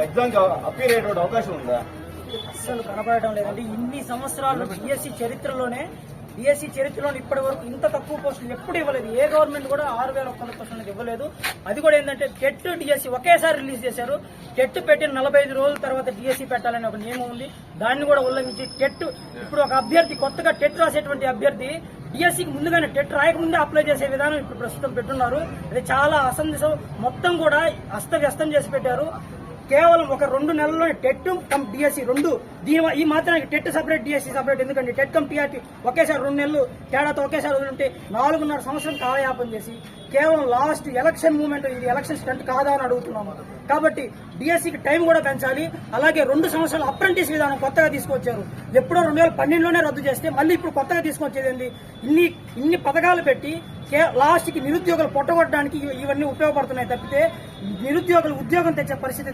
Exam appeal అయ్యేటువంటి అవకాశం ఉందా? అస్సలు కనపడటం లేదండి. ఇన్ని సంవత్సరాలు డిఎస్సి చరిత్రలోనే ఇప్పటి వరకు ఇంత తక్కువ పోస్టులు ఎప్పుడు ఇవ్వలేదు. ఏ గవర్నమెంట్ కూడా 6,000 పోస్టులు ఇవ్వలేదు. అది కూడా ఏంటంటే టెట్ డిఎస్సి ఒకేసారి రిలీజ్ చేశారు. టెట్ పెట్టిన 45 రోజుల తర్వాత డిఎస్సి పెట్టాలని ఒక నియమం ఉంది. దాన్ని కూడా ఉల్లంఘించి టెట్ ఇప్పుడు ఒక అభ్యర్థి కొత్తగా టెట్ రాసేటువంటి అభ్యర్థి డిఎస్సికి ముందుగానే టెట్ రాయకముందే అప్లై చేసే విధానం ఇప్పుడు ప్రస్తుతం పెట్టున్నారు. అది చాలా అసందిశం, మొత్తం కూడా అస్తవ్యస్తం చేసి పెట్టారు. కేవలం ఒక 2 నెలల్లోనే టెట్ కమ్ డిఎస్సి రెండు ఈ మాత్రానికి టెట్ సపరేట్ డిఎస్సి సపరేట్. ఎందుకంటే టెట్ కమ్ టీఆర్టీ ఒకేసారి 2 నెలలు తేడాతో ఒకేసారి వదిలింటే 4.5 సంవత్సరం కాలయాపన చేసి కేవలం లాస్ట్ ఎలక్షన్ మూమెంట్ ఇది ఎలక్షన్ స్టంట్ కాదా అని అడుగుతున్నాము. కాబట్టి డిఎస్సికి టైం కూడా పెంచాలి. అలాగే 2 సంవత్సరాల అప్రెంటిస్ విధానం కొత్తగా తీసుకొచ్చారు. ఎప్పుడో 2012లోనే రద్దు చేస్తే మళ్ళీ ఇప్పుడు కొత్తగా తీసుకొచ్చేది ఇన్ని పథకాలు పెట్టి లాస్ట్ కి నిరుద్యోగులు పొట్టగొట్టడానికి ఇవన్నీ ఉపయోగపడుతున్నాయి తప్పితే నిరుద్యోగులు ఉద్యోగం తెచ్చే పరిస్థితి